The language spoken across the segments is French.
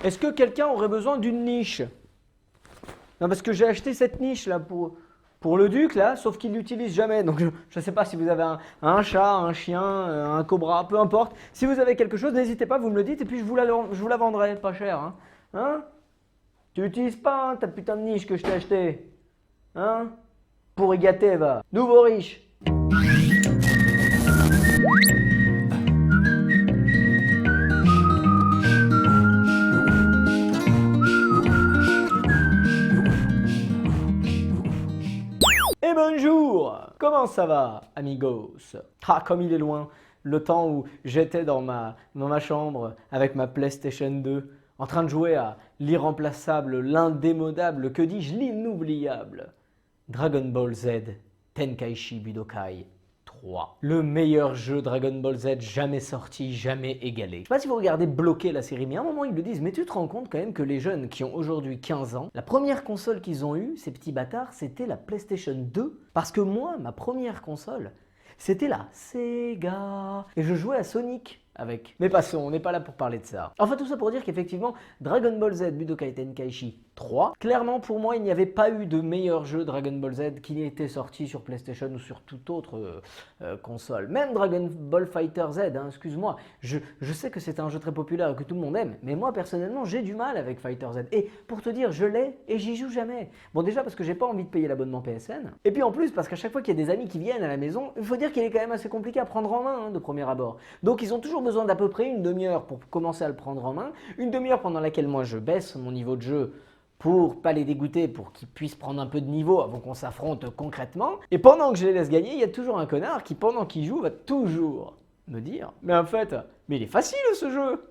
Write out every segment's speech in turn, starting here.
Est-ce que quelqu'un aurait besoin d'une niche? Non, parce que j'ai acheté cette niche là pour le duc là, sauf qu'il l'utilise jamais. Donc je ne sais pas si vous avez un chat, un chien, un cobra, peu importe. Si vous avez quelque chose, n'hésitez pas, vous me le dites et puis je vous la vendrai pas cher. Hein? Tu l'utilises pas, hein, ta putain de niche que je t'ai acheté. Hein? Pour y gâter, va. Nouveau riche. Et bonjour! Comment ça va, amigos? Ah, comme il est loin, le temps où j'étais dans ma chambre avec ma PlayStation 2, en train de jouer à l'irremplaçable, l'indémodable, que dis-je, l'inoubliable Dragon Ball Z Tenkaichi Budokai 3. Le meilleur jeu Dragon Ball Z jamais sorti, jamais égalé. Je sais pas si vous regardez bloquer la série, mais à un moment ils le disent, mais tu te rends compte quand même que les jeunes qui ont aujourd'hui 15 ans, la première console qu'ils ont eue, ces petits bâtards, c'était la PlayStation 2. Parce que moi, ma première console, c'était la Sega. Et je jouais à Sonic avec. Mais passons, on n'est pas là pour parler de ça. Enfin, tout ça pour dire qu'effectivement, Dragon Ball Z Budokai Tenkaichi 3, clairement pour moi, il n'y avait pas eu de meilleur jeu Dragon Ball Z qui n'était sorti sur PlayStation ou sur toute autre console. Même Dragon Ball Fighter Z, hein, excuse-moi, je sais que c'est un jeu très populaire et que tout le monde aime, mais moi personnellement, j'ai du mal avec Fighter Z. Et pour te dire, je l'ai et j'y joue jamais. Bon, déjà parce que j'ai pas envie de payer l'abonnement PSN, et puis en plus parce qu'à chaque fois qu'il y a des amis qui viennent à la maison, il faut dire qu'il est quand même assez compliqué à prendre en main hein, de premier abord. Donc ils ont toujours besoin d'à peu près une demi-heure pour commencer à le prendre en main, une demi-heure pendant laquelle moi je baisse mon niveau de jeu pour pas les dégoûter, pour qu'ils puissent prendre un peu de niveau avant qu'on s'affronte concrètement. Et pendant que je les laisse gagner, il y a toujours un connard qui, pendant qu'il joue, va toujours me dire « Mais en fait, mais il est facile ce jeu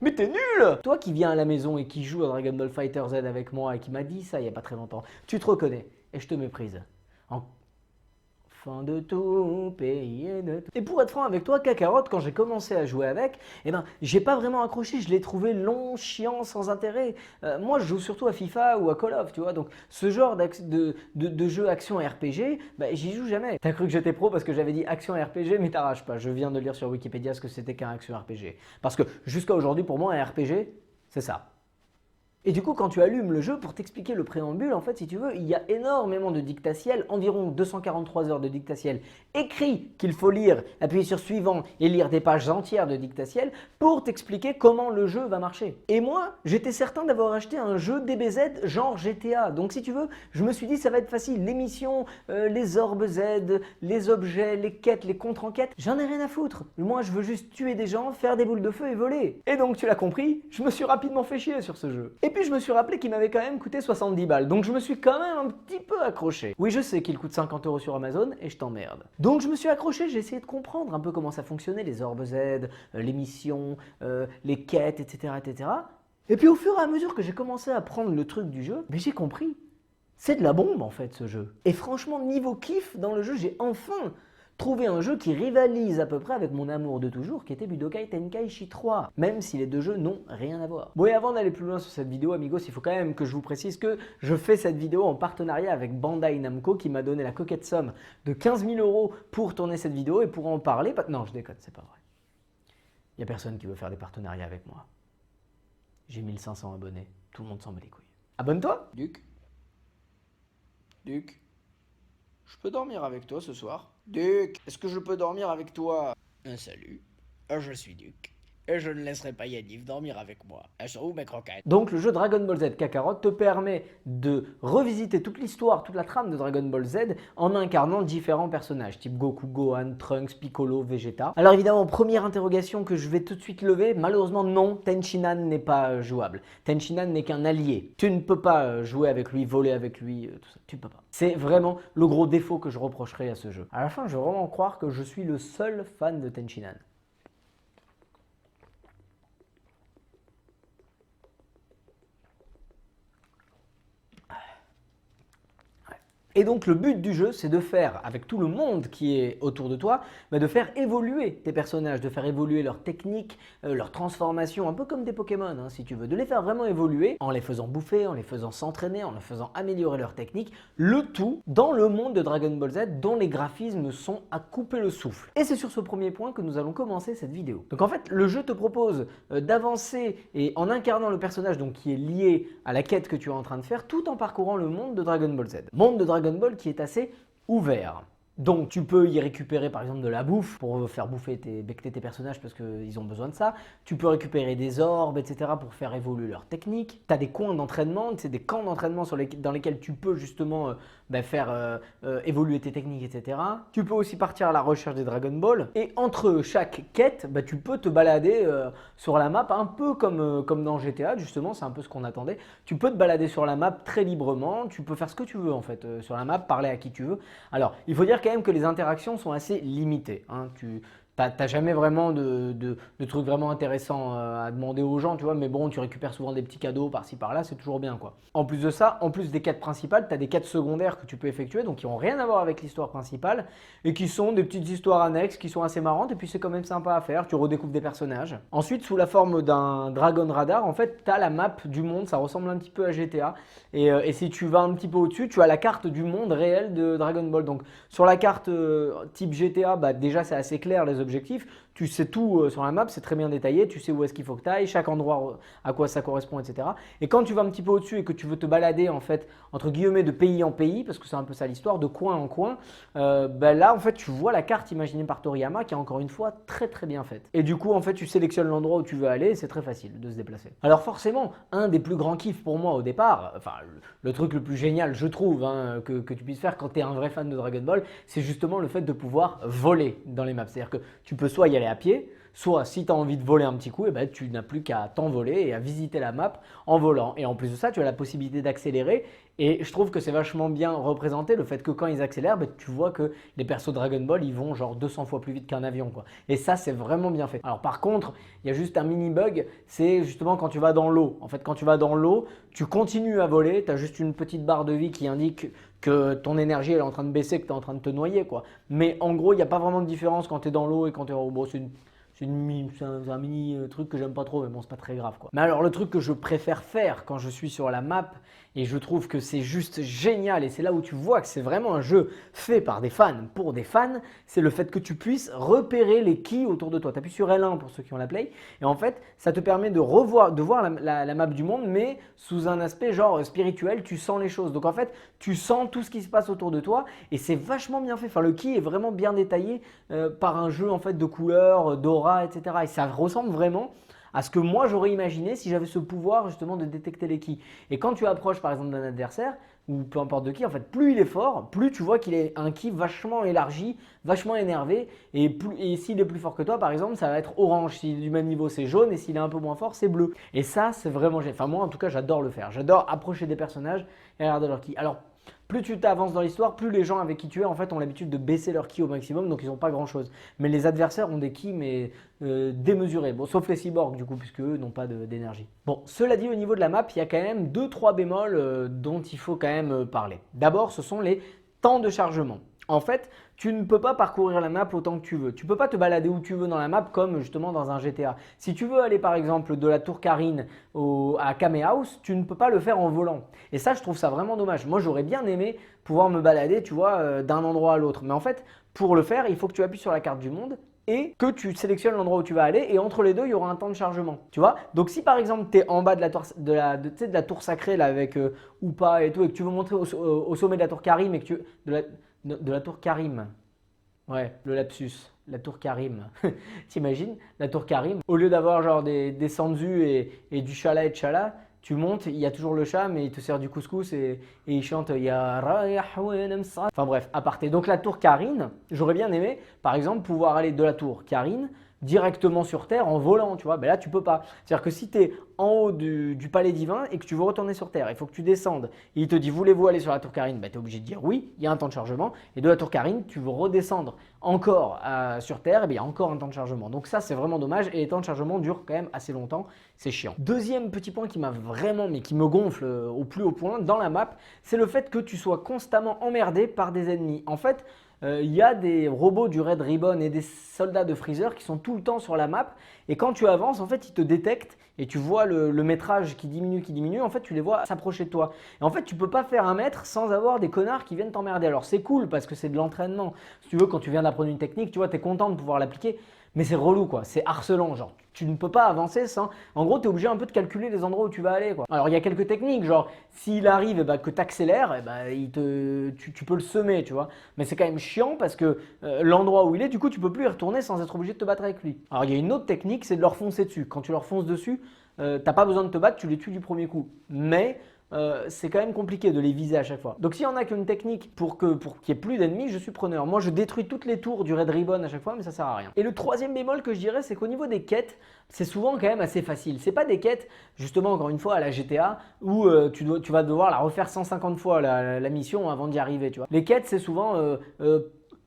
mais t'es nul !» Toi qui viens à la maison et qui joue à Dragon Ball Fighter Z avec moi et qui m'a dit ça il y a pas très longtemps, tu te reconnais et je te méprise. Fin de tout pays et de tout. Et pour être franc avec toi, Kakarot, quand j'ai commencé à jouer avec, eh ben, j'ai pas vraiment accroché, je l'ai trouvé long, chiant, sans intérêt. Moi, je joue surtout à FIFA ou à Call of, tu vois, donc ce genre de jeu action RPG, bah, j'y joue jamais. T'as cru que j'étais pro parce que j'avais dit action RPG, mais t'arraches pas, je viens de lire sur Wikipédia ce que c'était qu'un action RPG. Parce que jusqu'à aujourd'hui, pour moi, un RPG, c'est ça. Et du coup, quand tu allumes le jeu, pour t'expliquer le préambule, en fait, si tu veux, il y a énormément de dictatiel, environ 243 heures de dictatiel écrit qu'il faut lire, appuyer sur suivant et lire des pages entières de dictatiel pour t'expliquer comment le jeu va marcher. Et moi, j'étais certain d'avoir acheté un jeu DBZ genre GTA. Donc si tu veux, je me suis dit ça va être facile. Les missions, les orbes Z, les objets, les quêtes, les contre-enquêtes, j'en ai rien à foutre. Moi, je veux juste tuer des gens, faire des boules de feu et voler. Et donc, tu l'as compris, je me suis rapidement fait chier sur ce jeu. Et puis je me suis rappelé qu'il m'avait quand même coûté 70 balles, donc je me suis quand même un petit peu accroché. Oui, je sais qu'il coûte 50 € sur Amazon et je t'emmerde. Donc je me suis accroché, j'ai essayé de comprendre un peu comment ça fonctionnait, les orbes Z, les missions, les quêtes, etc., etc. Et puis au fur et à mesure que j'ai commencé à prendre le truc du jeu, mais j'ai compris. C'est de la bombe en fait ce jeu. Et franchement, niveau kiff dans le jeu, j'ai enfin trouver un jeu qui rivalise à peu près avec mon amour de toujours qui était Budokai Tenkaichi 3, même si les deux jeux n'ont rien à voir. Bon et avant d'aller plus loin sur cette vidéo amigos, il faut quand même que je vous précise que je fais cette vidéo en partenariat avec Bandai Namco qui m'a donné la coquette somme de 15 000 € pour tourner cette vidéo et pour en parler. Non, je déconne, c'est pas vrai. Il n'y a personne qui veut faire des partenariats avec moi. J'ai 1500 abonnés, tout le monde s'en bat les couilles. Abonne-toi, Duc. Duc. Je peux dormir avec toi ce soir? Duc, est-ce que je peux dormir avec toi? Salut, je suis Duc. Et je ne laisserai pas Yaniv dormir avec moi. Elles sont où mes croquettes? Donc le jeu Dragon Ball Z Kakarot te permet de revisiter toute l'histoire, toute la trame de Dragon Ball Z en incarnant différents personnages, type Goku, Gohan, Trunks, Piccolo, Vegeta. Alors évidemment, première interrogation que je vais tout de suite lever, malheureusement non, Tenshinhan n'est pas jouable. Tenshinhan n'est qu'un allié. Tu ne peux pas jouer avec lui, voler avec lui, tout ça, tu ne peux pas. C'est vraiment le gros défaut que je reprocherais à ce jeu. À la fin, je veux vraiment croire que je suis le seul fan de Tenshinhan. Et donc le but du jeu, c'est de faire, avec tout le monde qui est autour de toi, de faire évoluer tes personnages, de faire évoluer leurs techniques, leurs transformations, un peu comme des Pokémon hein, si tu veux, de les faire vraiment évoluer en les faisant bouffer, en les faisant s'entraîner, en les faisant améliorer leurs techniques, le tout dans le monde de Dragon Ball Z dont les graphismes sont à couper le souffle. Et c'est sur ce premier point que nous allons commencer cette vidéo. Donc en fait, le jeu te propose d'avancer et en incarnant le personnage donc, qui est lié à la quête que tu es en train de faire tout en parcourant le monde de Dragon Ball Z. Monde de Dragon Ball qui est assez ouvert. Donc tu peux y récupérer par exemple de la bouffe pour faire becter tes personnages parce qu'ils ont besoin de ça. Tu peux récupérer des orbes, etc. pour faire évoluer leur technique. Tu as des coins d'entraînement, c'est des camps d'entraînement dans lesquels tu peux justement faire évoluer tes techniques, etc. Tu peux aussi partir à la recherche des Dragon Ball. Et entre chaque quête, tu peux te balader sur la map un peu comme dans GTA justement, c'est un peu ce qu'on attendait. Tu peux te balader sur la map très librement, tu peux faire ce que tu veux en fait sur la map, parler à qui tu veux. Alors il faut dire quand même que les interactions sont assez limitées. Hein. Tu n'as jamais vraiment de trucs vraiment intéressants à demander aux gens, tu vois, mais bon, tu récupères souvent des petits cadeaux par-ci par-là, c'est toujours bien quoi. En plus de ça, en plus des quêtes principales, tu as des quêtes secondaires que tu peux effectuer, donc qui n'ont rien à voir avec l'histoire principale et qui sont des petites histoires annexes qui sont assez marrantes et puis c'est quand même sympa à faire, tu redécouvres des personnages. Ensuite, sous la forme d'un Dragon Radar, en fait, tu as la map du monde, ça ressemble un petit peu à GTA et si tu vas un petit peu au-dessus, tu as la carte du monde réel de Dragon Ball. Donc sur la carte type GTA, déjà c'est assez clair les objectifs, tu sais tout sur la map, c'est très bien détaillé, tu sais où est-ce qu'il faut que tu ailles, chaque endroit à quoi ça correspond, etc. Et quand tu vas un petit peu au-dessus et que tu veux te balader en fait entre guillemets de pays en pays, parce que c'est un peu ça l'histoire, de coin en coin, là en fait tu vois la carte imaginée par Toriyama qui est encore une fois très très bien faite. Et du coup en fait tu sélectionnes l'endroit où tu veux aller, c'est très facile de se déplacer. Alors forcément, un des plus grands kiffs pour moi au départ, enfin le truc le plus génial je trouve hein, que tu puisses faire quand tu es un vrai fan de Dragon Ball, c'est justement le fait de pouvoir voler dans les maps. C'est-à-dire que tu peux soit y aller à pied, soit si tu as envie de voler un petit coup, tu n'as plus qu'à t'envoler et à visiter la map en volant. Et en plus de ça, tu as la possibilité d'accélérer. Et je trouve que c'est vachement bien représenté le fait que quand ils accélèrent, tu vois que les persos Dragon Ball, ils vont genre 200 fois plus vite qu'un avion, quoi. Et ça, c'est vraiment bien fait. Alors par contre, il y a juste un mini bug, c'est justement quand tu vas dans l'eau. En fait, quand tu vas dans l'eau, tu continues à voler, tu as juste une petite barre de vie qui indique que ton énergie elle est en train de baisser, que tu es en train de te noyer, quoi. Mais en gros, il n'y a pas vraiment de différence quand tu es dans l'eau et quand tu es en haut. Bon, c'est un mini truc que j'aime pas trop, mais bon, c'est pas très grave quoi. Mais alors, le truc que je préfère faire quand je suis sur la map, et je trouve que c'est juste génial, et c'est là où tu vois que c'est vraiment un jeu fait par des fans pour des fans, c'est le fait que tu puisses repérer les ki autour de toi. Tu appuies sur L1 pour ceux qui ont la play, et en fait, ça te permet de voir la map du monde, mais sous un aspect genre spirituel, tu sens les choses. Donc en fait, tu sens tout ce qui se passe autour de toi, et c'est vachement bien fait. Enfin, le ki est vraiment bien détaillé par un jeu en fait de couleurs, d'aura, etc. Et ça ressemble vraiment à ce que moi j'aurais imaginé si j'avais ce pouvoir justement de détecter les ki. Et quand tu approches par exemple d'un adversaire, ou peu importe de qui, en fait, plus il est fort, plus tu vois qu'il est un ki vachement élargi, vachement énervé, et s'il est plus fort que toi, par exemple, ça va être orange. S'il est du même niveau, c'est jaune, et s'il est un peu moins fort, c'est bleu. Et ça, c'est vraiment génial. Enfin, moi, en tout cas, j'adore le faire. J'adore approcher des personnages et regarder leur ki. Alors, plus tu t'avances dans l'histoire, plus les gens avec qui tu es en fait ont l'habitude de baisser leur ki au maximum, donc ils n'ont pas grand chose. Mais les adversaires ont des ki mais démesurés, bon, sauf les cyborgs du coup, puisque eux n'ont pas d'énergie. Bon, cela dit, au niveau de la map, il y a quand même 2-3 bémols dont il faut quand même parler. D'abord, ce sont les temps de chargement. En fait, tu ne peux pas parcourir la map autant que tu veux. Tu ne peux pas te balader où tu veux dans la map comme justement dans un GTA. Si tu veux aller par exemple de la tour Karine à Kame House, tu ne peux pas le faire en volant. Et ça, je trouve ça vraiment dommage. Moi, j'aurais bien aimé pouvoir me balader, tu vois, d'un endroit à l'autre. Mais en fait, pour le faire, il faut que tu appuies sur la carte du monde et que tu sélectionnes l'endroit où tu vas aller, et entre les deux, il y aura un temps de chargement. Tu vois? Donc si par exemple, tu es en bas de la tour sacrée là, avec Oupa et tout, et que tu veux montrer au sommet de la tour Karim, et que tu de la tour Karim. Ouais, le lapsus. La tour Karim. T'imagines? La tour Karim. Au lieu d'avoir genre des Sanzu et du Chala et Chala, tu montes, il y a toujours le chat, mais il te sert du couscous et il chante Ya Rayahouen Msa. Enfin bref, aparté. Donc la tour Karine, j'aurais bien aimé, par exemple, pouvoir aller de la tour Karine directement sur Terre en volant, tu vois. Ben là, tu peux pas. C'est-à-dire que si tu es en haut du palais divin et que tu veux retourner sur Terre, il faut que tu descendes. Et il te dit, voulez-vous aller sur la tour Carine? Ben, tu es obligé de dire oui, il y a un temps de chargement. Et de la tour Carine, tu veux redescendre encore sur Terre, et bien, il y a encore un temps de chargement. Donc ça, c'est vraiment dommage. Et les temps de chargement durent quand même assez longtemps. C'est chiant. Deuxième petit point qui m'a vraiment, mais qui me gonfle au plus haut point dans la map, c'est le fait que tu sois constamment emmerdé par des ennemis. En fait, il y a des robots du Red Ribbon et des soldats de Freezer qui sont tout le temps sur la map et quand tu avances, en fait, ils te détectent et tu vois le métrage qui diminue, en fait, tu les vois s'approcher de toi. Et en fait, tu peux pas faire 1 mètre sans avoir des connards qui viennent t'emmerder. Alors, c'est cool parce que c'est de l'entraînement. Si tu veux, quand tu viens d'apprendre une technique, tu vois, tu es content de pouvoir l'appliquer. Mais c'est relou quoi, c'est harcelant genre. Tu ne peux pas avancer sans… En gros, tu es obligé un peu de calculer les endroits où tu vas aller quoi. Alors il y a quelques techniques, genre s'il arrive que tu accélères, tu peux le semer, tu vois. Mais c'est quand même chiant parce que l'endroit où il est, du coup, tu peux plus y retourner sans être obligé de te battre avec lui. Alors il y a une autre technique, c'est de leur foncer dessus. Quand tu leur fonces dessus, t'as pas besoin de te battre, tu les tues du premier coup. Mais c'est quand même compliqué de les viser à chaque fois. Donc s'il y en a qu'une technique pour qu'il n'y ait plus d'ennemis, je suis preneur. Moi je détruis toutes les tours du Red Ribbon à chaque fois, mais ça sert à rien. Et le troisième bémol que je dirais, c'est qu'au niveau des quêtes, c'est souvent quand même assez facile. C'est pas des quêtes, justement encore une fois à la GTA, où tu vas devoir la refaire 150 fois la mission avant d'y arriver. Tu vois. Les quêtes c'est souvent…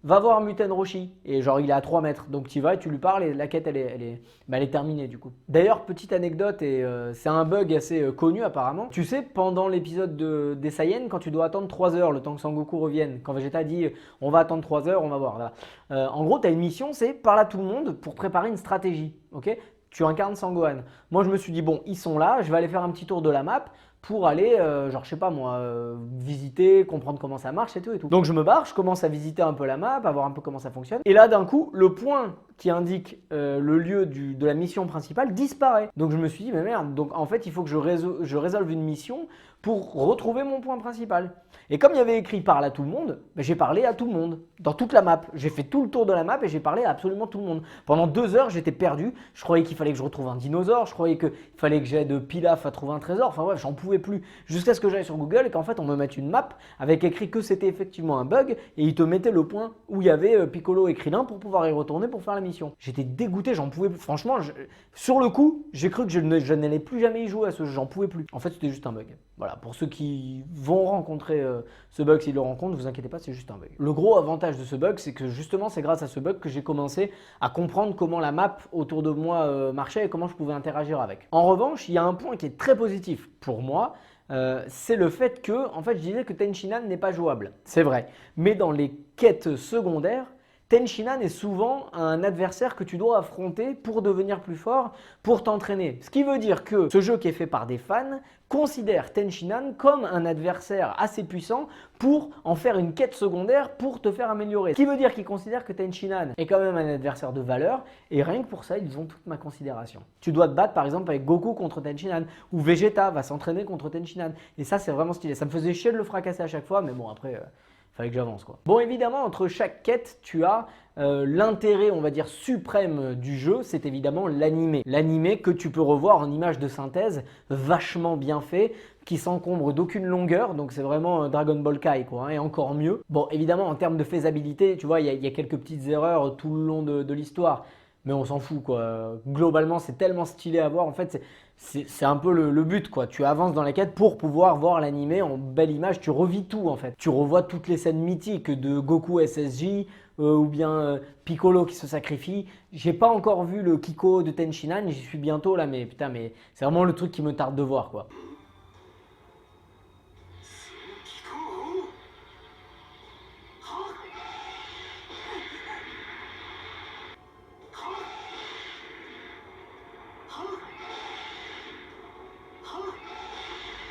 va voir Muten Roshi et genre il est à 3 mètres donc tu y vas et tu lui parles et la quête elle est terminée du coup. D'ailleurs petite anecdote et c'est un bug assez connu apparemment. Tu sais pendant l'épisode des Saiyans quand tu dois attendre 3 heures le temps que Sangoku revienne, quand Vegeta dit on va attendre 3 heures on va voir. Voilà. En gros tu as une mission c'est parle à tout le monde pour préparer une stratégie. Ok, tu incarnes Sangohan. Moi je me suis dit bon ils sont là, je vais aller faire un petit tour de la map pour aller, genre je sais pas moi, visiter, comprendre comment ça marche et tout et tout. Donc je me barre, je commence à visiter un peu la map, à voir un peu comment ça fonctionne. Et là d'un coup, le point qui indique le lieu de la mission principale disparaît. Donc je me suis dit mais merde, donc en fait il faut que je résolve une mission pour retrouver mon point principal. Et comme il y avait écrit parle à tout le monde, j'ai parlé à tout le monde, dans toute la map. J'ai fait tout le tour de la map et j'ai parlé à absolument tout le monde. Pendant 2 heures, j'étais perdu. Je croyais qu'il fallait que je retrouve un dinosaure, je croyais qu'il fallait que j'aide Pilaf à trouver un trésor. Enfin bref, j'en pouvais plus. Jusqu'à ce que j'aille sur Google et qu'en fait on me mette une map avec écrit que c'était effectivement un bug et il te mettait le point où il y avait Piccolo et Krillin pour pouvoir y retourner pour faire la mission. J'étais dégoûté, j'en pouvais plus. Franchement, sur le coup, j'ai cru que je n'allais plus jamais y jouer à ce jeu, j'en pouvais plus. En fait, c'était juste un bug. Voilà, pour ceux qui vont rencontrer ce bug, s'ils le rencontrent, vous inquiétez pas, c'est juste un bug. Le gros avantage de ce bug, c'est que justement, c'est grâce à ce bug que j'ai commencé à comprendre comment la map autour de moi marchait et comment je pouvais interagir avec. En revanche, il y a un point qui est très positif pour moi, c'est le fait que, en fait, je disais que Tenshinhan n'est pas jouable. C'est vrai, mais dans les quêtes secondaires, Tenshinhan est souvent un adversaire que tu dois affronter pour devenir plus fort, pour t'entraîner. Ce qui veut dire que ce jeu qui est fait par des fans considère Tenshinhan comme un adversaire assez puissant pour en faire une quête secondaire pour te faire améliorer. Ce qui veut dire qu'ils considèrent que Tenshinhan est quand même un adversaire de valeur et rien que pour ça, ils ont toute ma considération. Tu dois te battre par exemple avec Goku contre Tenshinhan ou Vegeta va s'entraîner contre Tenshinhan et ça c'est vraiment stylé. Ça me faisait chier de le fracasser à chaque fois mais bon après… fallait que j'avance quoi. Bon évidemment entre chaque quête tu as l'intérêt on va dire suprême du jeu, c'est évidemment l'animé. L'animé que tu peux revoir en image de synthèse vachement bien fait, qui s'encombre d'aucune longueur, donc c'est vraiment Dragon Ball Kai quoi, hein, et encore mieux. Bon évidemment en termes de faisabilité, tu vois il y a quelques petites erreurs tout le long de l'histoire. Mais on s'en fout quoi. Globalement c'est tellement stylé à voir en fait c'est un peu le but quoi. Tu avances dans la quête pour pouvoir voir l'animé en belle image, tu revis tout en fait. Tu revois toutes les scènes mythiques de Goku SSJ ou bien Piccolo qui se sacrifie. J'ai pas encore vu le Kiko de Tenshinhan, j'y suis bientôt là mais putain mais c'est vraiment le truc qui me tarde de voir quoi.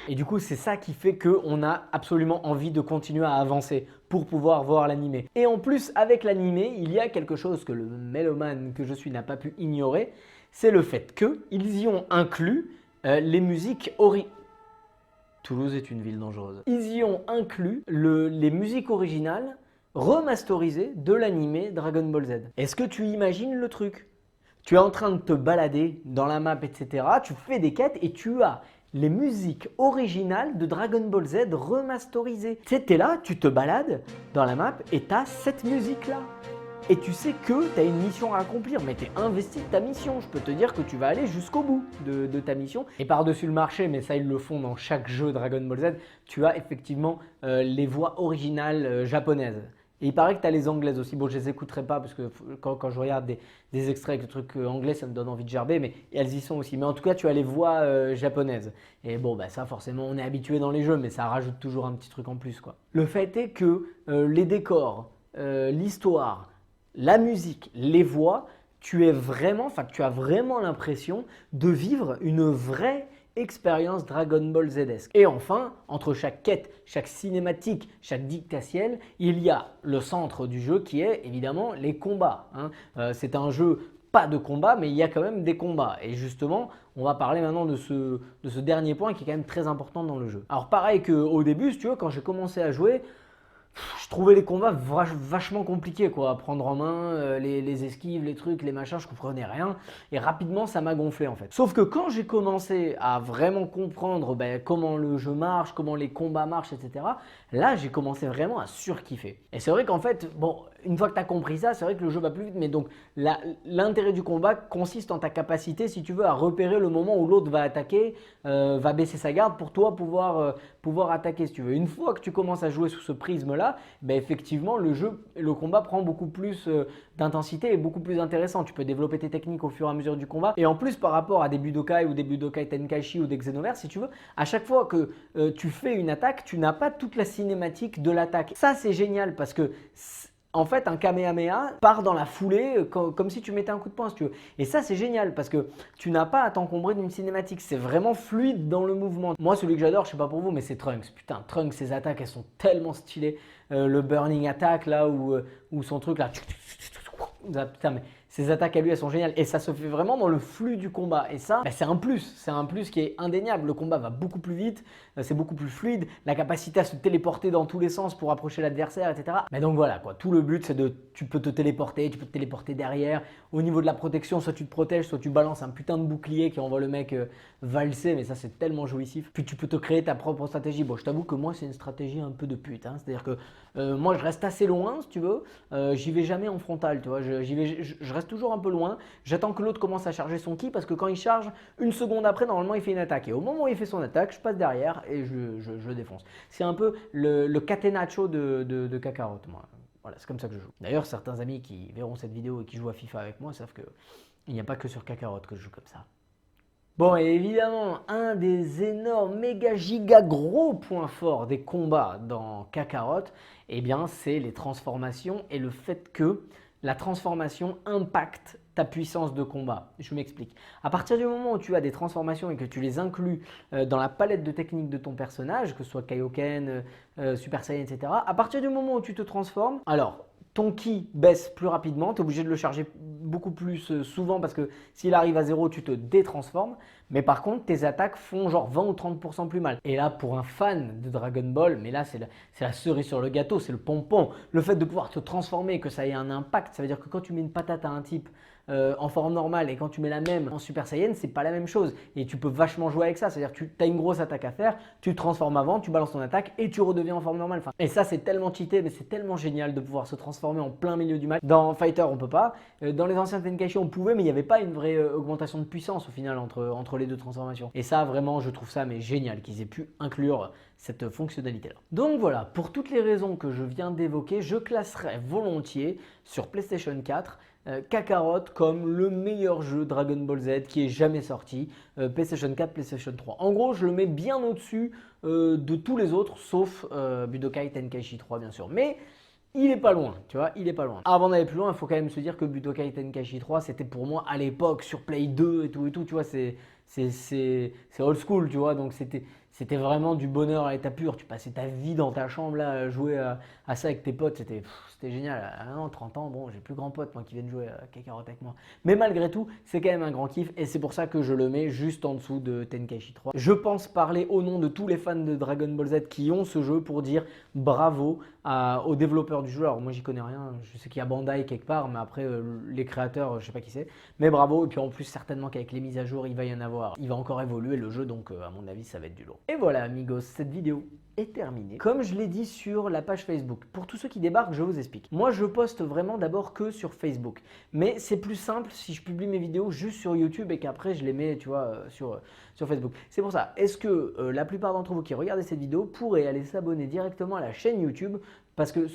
Et du coup, c'est ça qui fait qu'on a absolument envie de continuer à avancer pour pouvoir voir l'animé. Et en plus, avec l'animé, il y a quelque chose que le mélomane que je suis n'a pas pu ignorer, c'est le fait qu'ils y ont inclus les musiques Toulouse est une ville dangereuse. Ils y ont inclus les musiques originales remasterisées de l'animé Dragon Ball Z. Est-ce que tu imagines le truc? Tu es en train de te balader dans la map, etc. Tu fais des quêtes et tu as les musiques originales de Dragon Ball Z remasterisées. Tu sais, t'es là, tu te balades dans la map et t'as cette musique-là. et tu sais que tu as une mission à accomplir, mais tu es investi de ta mission. Je peux te dire que tu vas aller jusqu'au bout de ta mission. Et par-dessus le marché, mais ça ils le font dans chaque jeu Dragon Ball Z, tu as effectivement les voix originales japonaises. Et il paraît que tu as les anglaises aussi. Bon, je les écouterai pas parce que quand je regarde des extraits avec le truc anglais, ça me donne envie de gerber, mais elles y sont aussi. Mais en tout cas, tu as les voix japonaises. Et bon, bah, ça forcément, on est habitué dans les jeux, mais ça rajoute toujours un petit truc en plus, quoi. Le fait est que les décors, l'histoire, la musique, les voix, tu as vraiment l'impression de vivre une vraie expérience Dragon Ball Z-esque. Et enfin, entre chaque quête, chaque cinématique, chaque dictatiel, il y a le centre du jeu qui est évidemment les combats. C'est un jeu pas de combat, mais il y a quand même des combats. Et justement, on va parler maintenant de ce dernier point qui est quand même très important dans le jeu. Alors pareil qu'au début, si tu veux, quand j'ai commencé à jouer, je trouvais les combats vachement compliqués quoi, à prendre en main, les esquives, les trucs, les machins, je comprenais rien et rapidement ça m'a gonflé en fait. Sauf que quand j'ai commencé à vraiment comprendre comment le jeu marche, comment les combats marchent, etc., là j'ai commencé vraiment à surkiffer. Et c'est vrai qu'en fait, bon, une fois que tu as compris ça, c'est vrai que le jeu va plus vite, mais donc l'intérêt du combat consiste en ta capacité, si tu veux, à repérer le moment où l'autre va attaquer, va baisser sa garde pour toi pouvoir attaquer si tu veux. Une fois que tu commences à jouer sous ce prisme-là, effectivement, le combat prend beaucoup plus d'intensité et beaucoup plus intéressant. Tu peux développer tes techniques au fur et à mesure du combat. Et en plus, par rapport à des Budokai ou des Budokai Tenkaichi ou des Xenoverse, si tu veux, à chaque fois que tu fais une attaque, tu n'as pas toute la cinématique de l'attaque. Ça, c'est génial parce que en fait, un Kamehameha part dans la foulée comme si tu mettais un coup de poing, si tu veux. Et ça, c'est génial parce que tu n'as pas à t'encombrer d'une cinématique. C'est vraiment fluide dans le mouvement. Moi, celui que j'adore, je sais pas pour vous, mais c'est Trunks. Putain, Trunks, ses attaques, elles sont tellement stylées. Le Burning Attack, là, où son truc, là, putain, mais ses attaques à lui, elles sont géniales. Et ça se fait vraiment dans le flux du combat. Et ça, c'est un plus. C'est un plus qui est indéniable. Le combat va beaucoup plus vite, c'est beaucoup plus fluide. La capacité à se téléporter dans tous les sens pour approcher l'adversaire, etc. Mais donc voilà, quoi. Tout le but, c'est tu peux te téléporter, tu peux te téléporter derrière. Au niveau de la protection, soit tu te protèges, soit tu balances un putain de bouclier qui envoie le mec valser. Mais ça, c'est tellement jouissif. Puis tu peux te créer ta propre stratégie. Bon, je t'avoue que moi, c'est une stratégie un peu de pute. C'est-à-dire que moi, je reste assez loin, si tu veux. J'y vais jamais en frontal, tu vois. Je reste toujours un peu loin. J'attends que l'autre commence à charger son ki parce que quand il charge, une seconde après, normalement, il fait une attaque. Et au moment où il fait son attaque, je passe derrière et je le défonce. C'est un peu le catenaccio de Kakarot, moi. Voilà, c'est comme ça que je joue. D'ailleurs, certains amis qui verront cette vidéo et qui jouent à FIFA avec moi savent qu'il n'y a pas que sur Kakarot que je joue comme ça. Bon, et évidemment, un des énormes, méga, giga gros points forts des combats dans Kakarot, eh bien, c'est les transformations et le fait que la transformation impacte ta puissance de combat. Je m'explique. À partir du moment où tu as des transformations et que tu les inclus dans la palette de techniques de ton personnage, que ce soit Kaioken, Super Saiyan, etc., à partir du moment où tu te transformes, alors ton ki baisse plus rapidement, tu es obligé de le charger beaucoup plus souvent parce que s'il arrive à 0, tu te détransformes. Mais par contre, tes attaques font genre 20 ou 30% plus mal. Et là, pour un fan de Dragon Ball, mais là, c'est la cerise sur le gâteau, c'est le pompon. Le fait de pouvoir te transformer et que ça ait un impact, ça veut dire que quand tu mets une patate à un type en forme normale et quand tu mets la même en Super Saiyan, c'est pas la même chose. Et tu peux vachement jouer avec ça. C'est-à-dire que tu as une grosse attaque à faire, tu te transformes avant, tu balances ton attaque et tu redeviens en forme normale. Enfin, et ça, c'est tellement cheaté, mais c'est tellement génial de pouvoir se transformer en plein milieu du match. Dans Fighter, on peut pas. Dans les anciens Tenkaichi, on pouvait, mais il n'y avait pas une vraie augmentation de puissance au final entre les deux transformations. Et ça, vraiment, je trouve ça mais génial qu'ils aient pu inclure cette fonctionnalité-là. Donc voilà, pour toutes les raisons que je viens d'évoquer, je classerais volontiers sur PlayStation 4 Kakarot comme le meilleur jeu Dragon Ball Z qui est jamais sorti, PlayStation 4, PlayStation 3. En gros, je le mets bien au-dessus de tous les autres, sauf Budokai Tenkaichi 3 bien sûr. Mais il est pas loin, tu vois, il est pas loin. Avant d'aller plus loin, il faut quand même se dire que Budokai Tenkaichi 3, c'était pour moi à l'époque sur Play 2 et tout, tu vois, c'est old school, tu vois, donc c'était vraiment du bonheur à l'état pur. Tu passais ta vie dans ta chambre là, à jouer à ça avec tes potes, c'était génial. Ah non, 30 ans, bon, j'ai plus grand pote moi qui viennent jouer à Kakarot avec moi. Mais malgré tout, c'est quand même un grand kiff et c'est pour ça que je le mets juste en dessous de Tenkaichi 3. Je pense parler au nom de tous les fans de Dragon Ball Z qui ont ce jeu pour dire bravo aux développeurs du jeu. Alors moi j'y connais rien, je sais qu'il y a Bandai quelque part, mais après les créateurs, je sais pas qui c'est. Mais bravo, et puis en plus certainement qu'avec les mises à jour, il va y en avoir. Il va encore évoluer le jeu, donc à mon avis ça va être du lourd. Et voilà amigos, cette vidéo est terminée. Comme je l'ai dit sur la page Facebook, pour tous ceux qui débarquent, je vous explique. Moi, je poste vraiment d'abord que sur Facebook. Mais c'est plus simple si je publie mes vidéos juste sur YouTube et qu'après je les mets, tu vois, sur Facebook. C'est pour ça, est-ce que la plupart d'entre vous qui regardez cette vidéo pourraient aller s'abonner directement à la chaîne YouTube? Parce que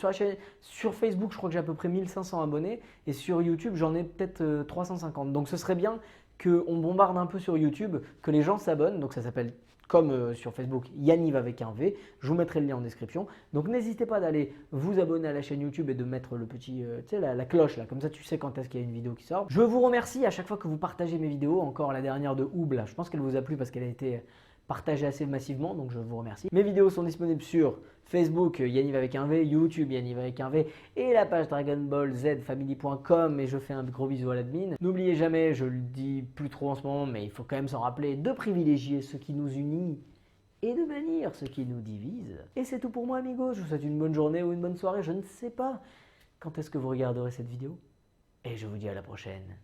sur Facebook, je crois que j'ai à peu près 1500 abonnés et sur YouTube, j'en ai peut-être 350. Donc ce serait bien qu'on bombarde un peu sur YouTube, que les gens s'abonnent. Donc ça s'appelle comme sur Facebook, Yaniv avec un V. Je vous mettrai le lien en description. Donc n'hésitez pas d'aller vous abonner à la chaîne YouTube et de mettre le petit, tu sais, la cloche là. Comme ça, tu sais quand est-ce qu'il y a une vidéo qui sort. Je vous remercie à chaque fois que vous partagez mes vidéos. Encore la dernière de Oub là. Je pense qu'elle vous a plu parce qu'elle a été partagée assez massivement. Donc je vous remercie. Mes vidéos sont disponibles sur Facebook, Yaniv avec un V, YouTube, Yaniv avec un V et la page Dragon Ball Z Family.com et je fais un gros bisou à l'admin. N'oubliez jamais, je le dis plus trop en ce moment, mais il faut quand même s'en rappeler, de privilégier ce qui nous unit et de bannir ce qui nous divise. Et c'est tout pour moi amigos, je vous souhaite une bonne journée ou une bonne soirée, je ne sais pas quand est-ce que vous regarderez cette vidéo. Et je vous dis à la prochaine.